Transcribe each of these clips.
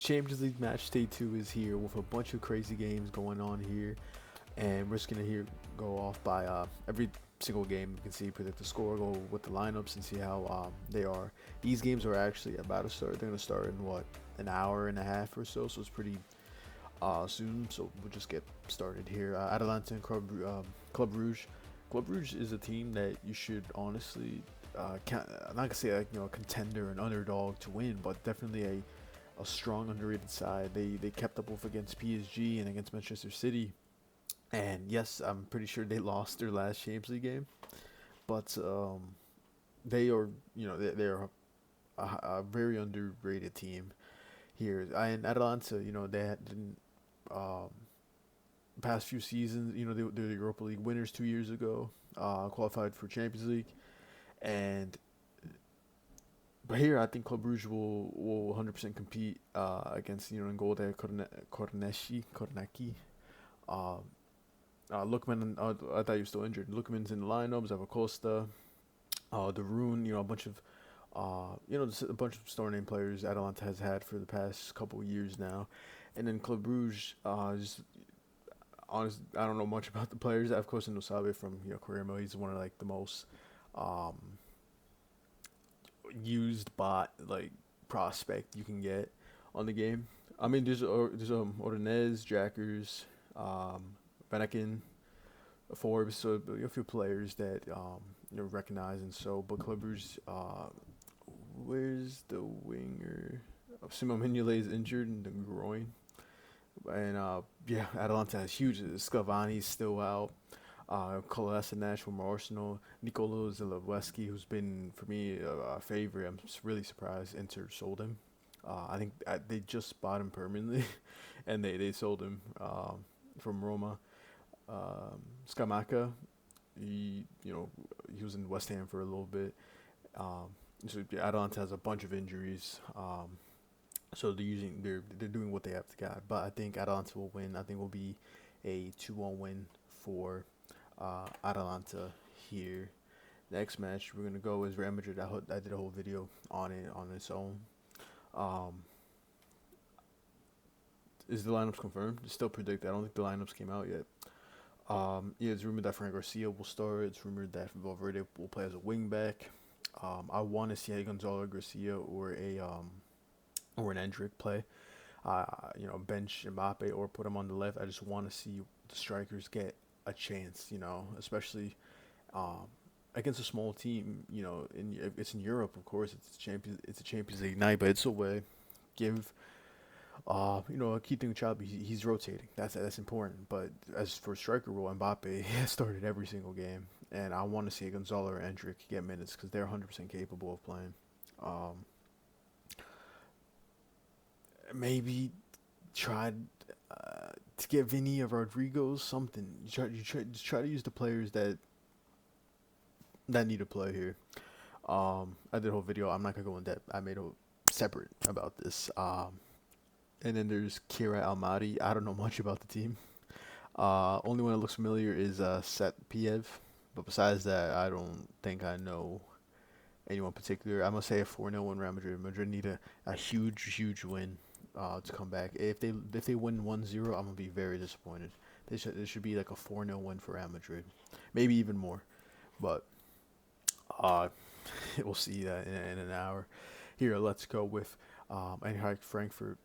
Champions League match day 2 is here with a bunch of crazy games going on here, and we're just gonna here go off by every single game. You can see predict the score, go with the lineups, and see how they are. These games are actually about to start. They're gonna start in what, an hour and a half or so, so it's pretty soon. So we'll just get started here. Atalanta and Club Rouge. Club Rouge is a team that you should honestly, I'm not gonna say like a contender, an underdog to win, but definitely a strong underrated side. They kept up with against PSG and against Manchester City, and yes, I'm pretty sure they lost their last Champions League game, but they are they are a very underrated team here. And Atalanta, didn't um, past few seasons, they're the Europa League winners 2 years ago, qualified for Champions League, and but here, I think Club Brugge will 100% compete against Ngolde Kornecki. Uh, Lookman, I thought he was still injured. Lookman's in the lineup. Zavacosta, De Roon, a bunch of just a bunch of star name players Atalanta has had for the past couple of years now, and then Club Brugge. Just honest, I don't know much about the players. Of course, I know Sabe from Corremo. He's one of like the most um, used bot like prospect you can get on the game. I mean, there's Ordonez, Jackers, um, Benekin, Forbes, so a few players that recognize and so. But Club Brugge, where's the winger? Simon Mignolet is injured in the groin, and yeah, Atalanta is huge. Scavani's still out. Kolasinac from Arsenal, Nicolo Zalewski, who's been for me a favorite. I'm just really surprised Inter sold him. I think they just bought him permanently, and they sold him from Roma. Scamacca, he was in West Ham for a little bit. Um, so yeah, Atalanta has a bunch of injuries. So they're doing what they have to get. But I think Atalanta will win. I think it will be a 2-1 win for Atalanta here. Next match we're gonna go is Real Madrid. I did a whole video on it on its own. Um, is the lineups confirmed? It's still predicted. I don't think the lineups came out yet. Yeah, it's rumored that Frank Garcia will start. It's rumored that Valverde will play as a wing back. I want to see a Gonzalo Garcia or an Endrick play. Bench Mbappe or put him on the left. I just want to see the strikers get a chance. Especially um, against a small team. It's in Europe, of course. It's a Champions League night, but it's a way give. A key thing with Xabi, he's rotating. That's important. But as for striker role, Mbappe has started every single game, and I want to see Gonzalo or Endrick get minutes because they're 100% capable of playing. Um, Maybe try to get Vinny or Rodrygo something. Just try to use the players that need to play here. I did a whole video. I'm not gonna go in depth. I made a separate about this. And then there's Kira Almaty. I don't know much about the team. Only one that looks familiar is Set Piev. But besides that, I don't think I know anyone particular. I'm gonna say a 4-0 win Real Madrid. Madrid need a huge win to come back. If they win 1-0, I'm gonna be very disappointed. There should be like a 4-0 win for Real Madrid, maybe even more. But uh, we'll see that in an hour. Here, let's go with Eintracht Frankfurt,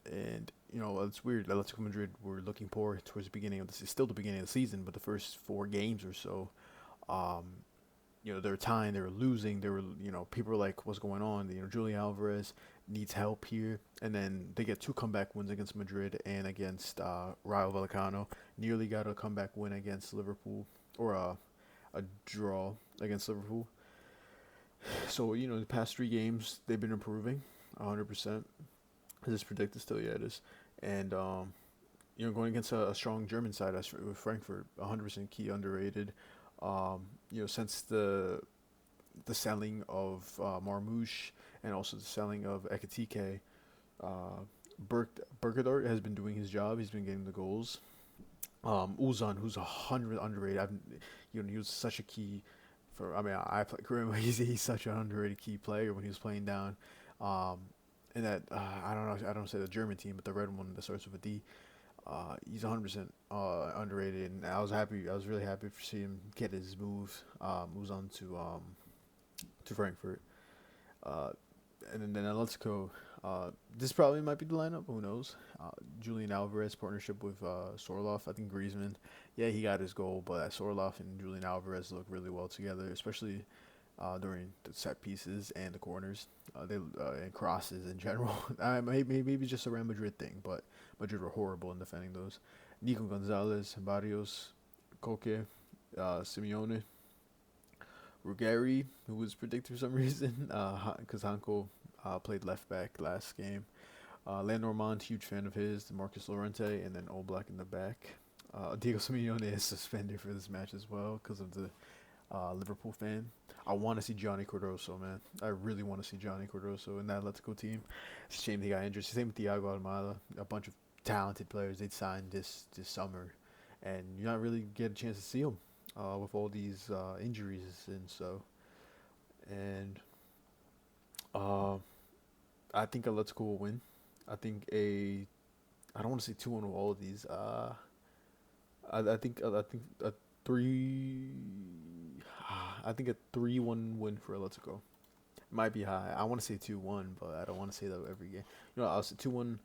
and it's weird. Atletico Madrid were looking poor towards the beginning of this. It's still the beginning of the season, but the first 4 games or so, um, they were tying, they were losing, people were like, what's going on? Julian Alvarez needs help here, and then they get 2 comeback wins against Madrid and against Rayo Vallecano. Nearly got a comeback win against Liverpool, or a draw against Liverpool. So the past 3 games they've been improving, 100%. Is this predicted still? Yeah, it is. And going against a strong German side as with Frankfurt, 100% key underrated. Since the selling of Marmouche and also the selling of Ekatike, uh, Bergedort has been doing his job. He's been getting the goals. Uzan, who's 100 underrated. He was such a key for. I mean, I play Kareem. He's such an underrated key player when he was playing down. Um, in that I don't know, I don't say the German team, but the red one that starts with a D. He's 100% underrated, and I was happy. I was really happy to see him get his moves on to Frankfurt. Uh, and then Atletico. This probably might be the lineup. Who knows? Julian Alvarez partnership with Sorloth. I think Griezmann. Yeah, he got his goal, but Sorloth and Julian Alvarez look really well together, especially during the set pieces and the corners. They and crosses in general. Maybe just a Real Madrid thing, but Madrid were horrible in defending those. Nico Gonzalez, Barrios, Koke, Simeone, Ruggeri, who was predicted for some reason, because Hanko played left back last game. Lenormand, huge fan of his. Marcus Llorente, and then Oblak in the back. Diego Simeone is suspended for this match as well because of the Liverpool fan. I want to see Johnny Cardoso, man. I really want to see Johnny Cardoso in that Atletico team. It's a shame he got injured. Same with Thiago Almada. A bunch of talented players they'd signed this summer, and you not really get a chance to see them with all these injuries and so. And uh, I think Atletico will win. I think I don't want to say 2-1 with all of these. I think a three. I think a 3-1 win for Atletico might be high. I want to say 2-1, but I don't want to say that every game. I'll say 2-1.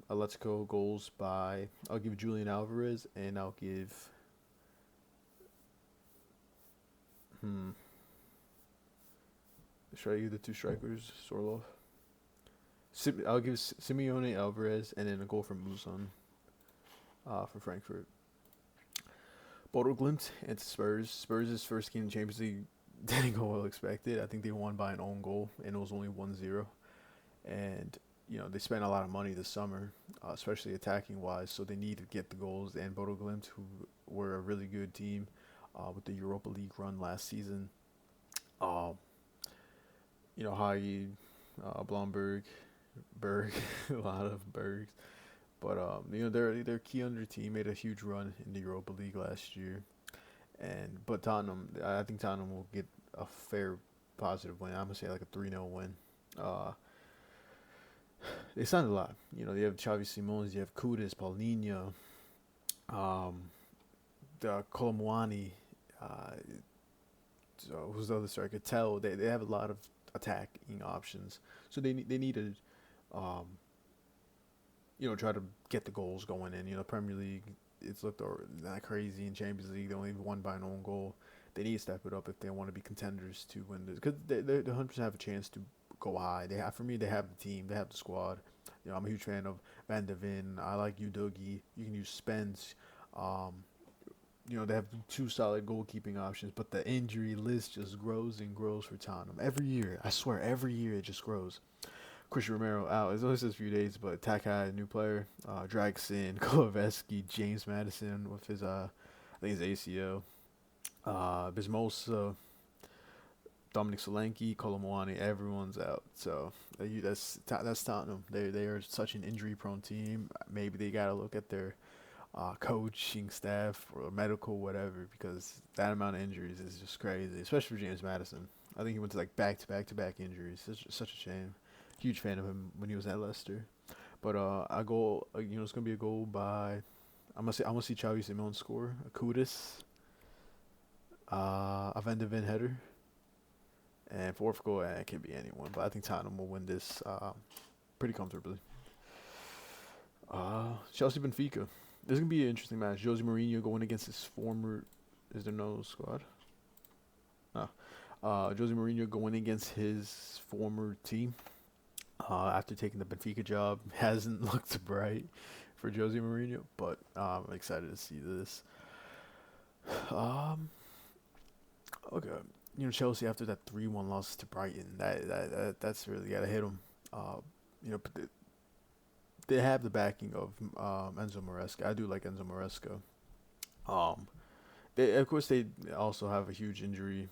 Atletico goals by. I'll give Julian Alvarez, and I'll give. Hmm. Should I give the two strikers, Sorloth? I'll give Simeone Alvarez, and then a goal from Musan for Frankfurt. Bodo Glimt and Spurs. Spurs' first game in Champions League didn't go well expected. I think they won by an own goal, and it was only 1-0. And, they spent a lot of money this summer, especially attacking-wise, so they need to get the goals. And Bodo Glimt, who were a really good team with the Europa League run last season. Hagi, Blomberg, Berg, a lot of Bergs. But their key under team made a huge run in the Europa League last year, but Tottenham, I think Tottenham will get a fair positive win. I'm gonna say like a 3-0 win. They signed a lot. They have Xavi Simons, you have Kudus, Paulinho, the Colomwani, so who's the other striker? Tell they have a lot of attacking options, so they need to try to get the goals going in. Premier League, it's looked not crazy. In Champions League, they only won by an own goal. They need to step it up if they want to be contenders to win this, because they 100% have a chance to go high. For me, they have the team, they have the squad. I'm a huge fan of Van de Ven. I like Udogi. You can use Spence. They have two solid goalkeeping options, but the injury list just grows and grows for Tottenham every year. I swear, every year it just grows. Christian Romero out. It's only just a few days, but Takai, new player. Dragson, Koloveski, James Madison with his I think his ACL. Bismosa, Dominic Solanke, Colomwani, everyone's out. So that's Tottenham. They are such an injury-prone team. Maybe they gotta look at their coaching staff or medical whatever, because that amount of injuries is just crazy, especially for James Madison. I think he went to like back-to-back injuries. It's just such a shame. Huge fan of him when he was at Leicester. But I go, it's gonna be a goal by. I'm gonna see Xavi Simon score. A Kudus, a Van de Ven header, and fourth goal. It can be anyone, but I think Tottenham will win this pretty comfortably. Chelsea Benfica. This is gonna be an interesting match. Jose Mourinho going against his former. Is there no squad? No. Jose Mourinho going against his former team. After taking the Benfica job, hasn't looked bright for Jose Mourinho, but I'm excited to see this. Okay, Chelsea after that 3-1 loss to Brighton, that's really gotta hit them. But they have the backing of Enzo Maresca. I do like Enzo Maresca. Of course, they also have a huge injury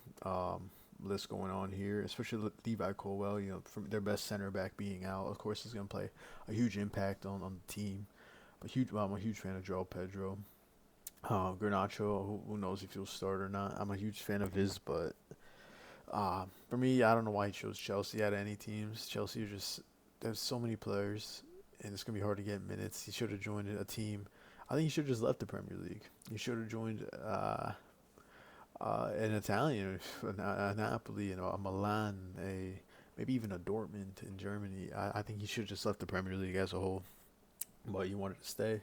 list going on here, especially Levi Colwell. From their best center back being out, of course, is going to play a huge impact on the team. But I'm a huge fan of João Pedro. Garnacho, who knows if he'll start or not. I'm a huge fan of his, but for me, I don't know why he chose Chelsea out of any teams. Chelsea are just there's so many players, and it's gonna be hard to get minutes. He should have joined a team. I think he should have just left the Premier League. He should have joined an Italian, a Napoli, a Milan, a maybe even a Dortmund in Germany. I think he should have just left the Premier League as a whole, but he wanted to stay.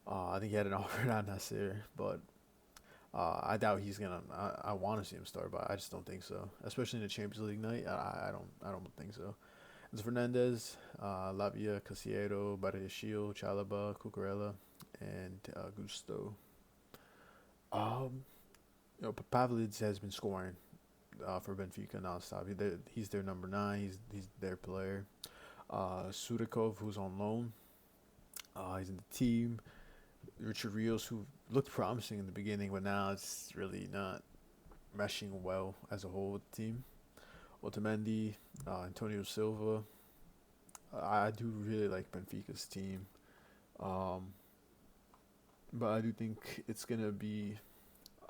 I think he had an offer at Nasser, but I doubt he's gonna. I want to see him start, but I just don't think so. Especially in the Champions League night, I don't. I don't think so. It's Fernandez, Lavia, Casiero, Badiashile, Chalaba, Cucurella, and Gusto. Um, Pavlic has been scoring for Benfica nonstop. He's their number nine. He's their player. Sudakov, who's on loan, he's in the team. Richard Rios, who looked promising in the beginning, but now it's really not meshing well as a whole with the team. Otamendi, Antonio Silva. I do really like Benfica's team, um, but I do think it's gonna be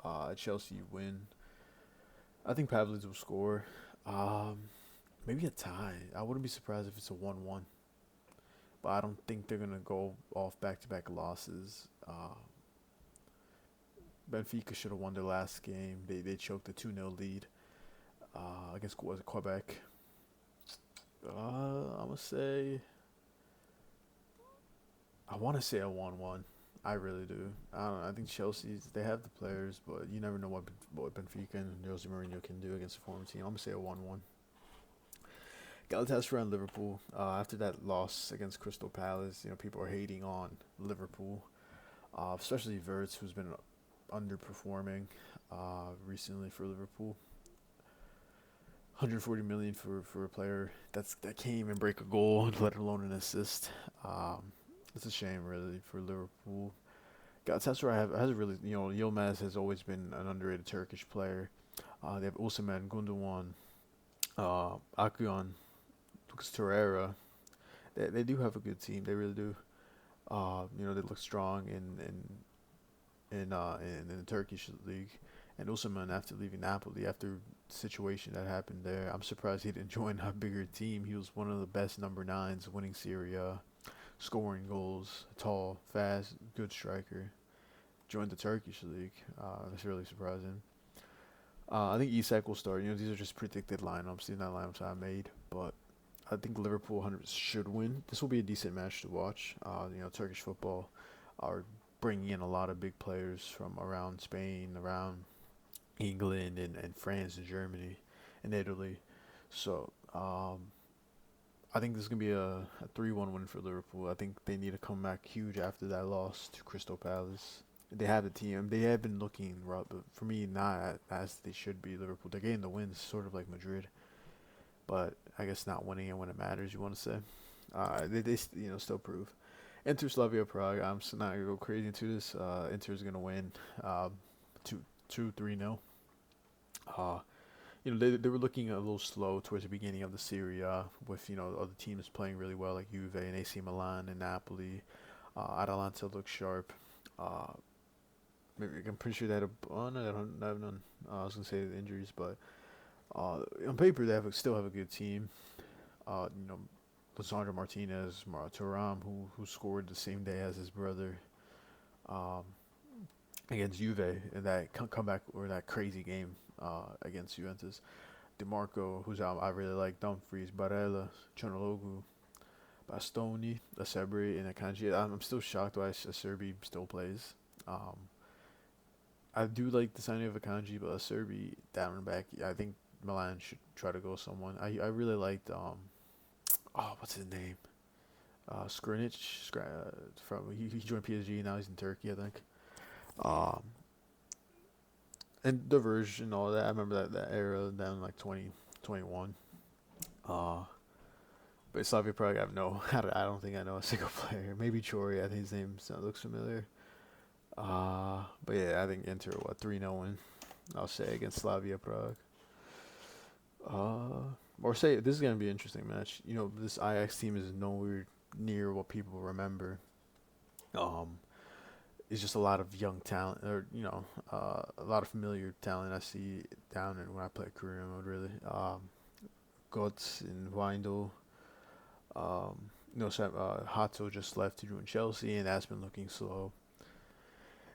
a Chelsea win. I think Pavlic will score. Um, Maybe a tie. I wouldn't be surprised if it's a 1-1, but I don't think they're gonna go off back-to-back losses. Benfica should have won their last game. They choked a 2-0 lead against was it Quebec. I'm gonna say I want to say a 1-1. I really do. I don't know. I think Chelsea's they have the players, but you never know what Benfica and Jose Mourinho can do against a former team. I'm gonna say a 1-1. Galatasaray and Liverpool. After that loss against Crystal Palace, people are hating on Liverpool, especially Verts, who's been underperforming recently for Liverpool. 140 million for a player that can't even break a goal, let alone an assist. It's a shame, really, for Liverpool. Galatasaray has a really, Yilmaz has always been an underrated Turkish player. They have Osimhen, Gundogan, Akgün, Lucas Torreira. They do have a good team. They really do. They look strong in the Turkish league. And Osimhen, after leaving Napoli, after the situation that happened there, I'm surprised he didn't join a bigger team. He was one of the best number nines, winning Serie A, scoring goals, tall, fast, good striker. Joined the Turkish league. That's really surprising. I think Isak will start. These are just predicted lineups. These are not lineups I made, but I think Liverpool 100 should win. This will be a decent match to watch. Turkish football are bringing in a lot of big players from around Spain, around England, and France and Germany and Italy. So I think this is going to be a 3-1 win for Liverpool. I think they need to come back huge after that loss to Crystal Palace. They have the team. They have been looking rough, but for me, not as they should be. Liverpool, they're getting the wins, sort of like Madrid, but I guess not winning it when it matters. You want to say? They still prove. Inter Slavia Prague. I'm still not gonna go crazy into this. Inter's gonna win, 2-3-0. They were looking a little slow towards the beginning of the Serie A with other teams playing really well like Juve and AC Milan and Napoli. Atalanta looks sharp. Maybe I'm pretty sure they had no, they don't have none. I was gonna say the injuries, but on paper they still have a good team. Uh, you know, Lisandro Martinez, Thuram, who scored the same day as his brother, um, against Juve in that comeback or that crazy game against Juventus. DeMarco, who's out, I really like. Dumfries, Barella, Chonologu, Bastoni, Acerbi, and Akanji. I'm still shocked why Acerbi still plays. Um, I do like the signing of Akanji, but Acerbi down and back. I think Milan should try to go someone. I really liked what's his name? Skrinic. From he joined PSG, now he's in Turkey, I think. Um, and the version and all that. I remember that era down like 2021. But Slavia Prague, I have no. I don't think I know a single player. Maybe Chori. I think his name looks familiar. But yeah, I think Inter 3-0 win. I'll say against Slavia Prague. Or say this is gonna be an interesting match. This Ajax team is nowhere near what people remember. Um, it's just a lot of young talent, or a lot of familiar talent I see down in when I play career mode. Really, Götze and Weindl, Hato just left to join Chelsea, and that's been looking slow.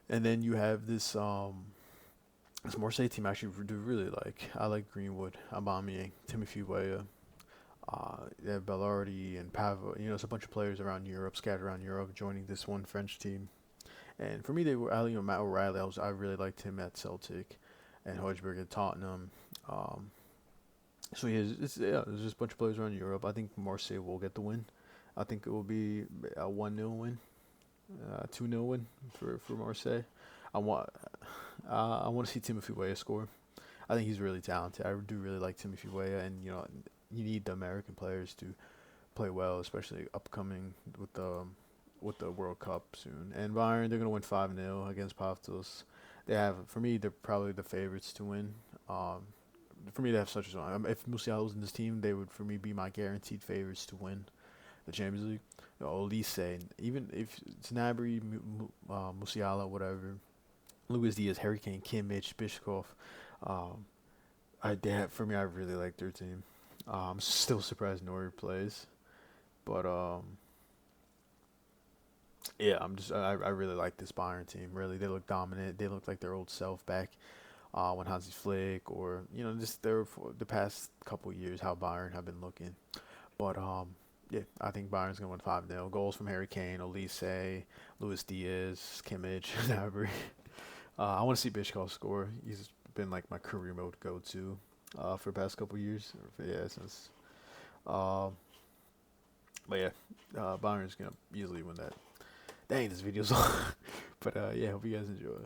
And then you have this Marseille team I actually do really like. I like Greenwood, Aubameyang, Timothy Weah, they have Bellardi and Pavo. It's a bunch of players around Europe, scattered around Europe, joining this one French team. And for me, they were Matt O'Reilly. I really liked him at Celtic, and Højbjerg at Tottenham. Um, so yeah, there's just a bunch of players around Europe. I think Marseille will get the win. I think it will be a 1-0 win, 2-0 win for Marseille. I want I want to see Timothy Weah score. I think he's really talented. I do really like Timothy Weah, and you need the American players to play well, especially upcoming with the World Cup soon. And Bayern, they're gonna win 5-0 against Paftos. For me, they're probably the favorites to win. Um, for me, they have such a strong. If Musiala was in this team, they would for me be my guaranteed favorites to win the Champions League. Olise, even if it's Gnabry, Musiala, whatever, Luis Diaz, Harry Kane, Kimmich, Bishkov. Um, for me, I really like their team. I'm still surprised Neuer plays, but yeah, I really like this Bayern team. Really, they look dominant. They look like their old self back when Hansi Flick, or just the past couple years how Bayern have been looking. But yeah, I think Bayern's gonna win 5-0. Goals from Harry Kane, Olise, Luis Diaz, Kimmich, Gnabry. I want to see Bishkov score. He's been like my career mode go to for the past couple years. Yeah, since. Um, but yeah, Bayern's gonna easily win that. Dang, this video's long. But yeah, hope you guys enjoy.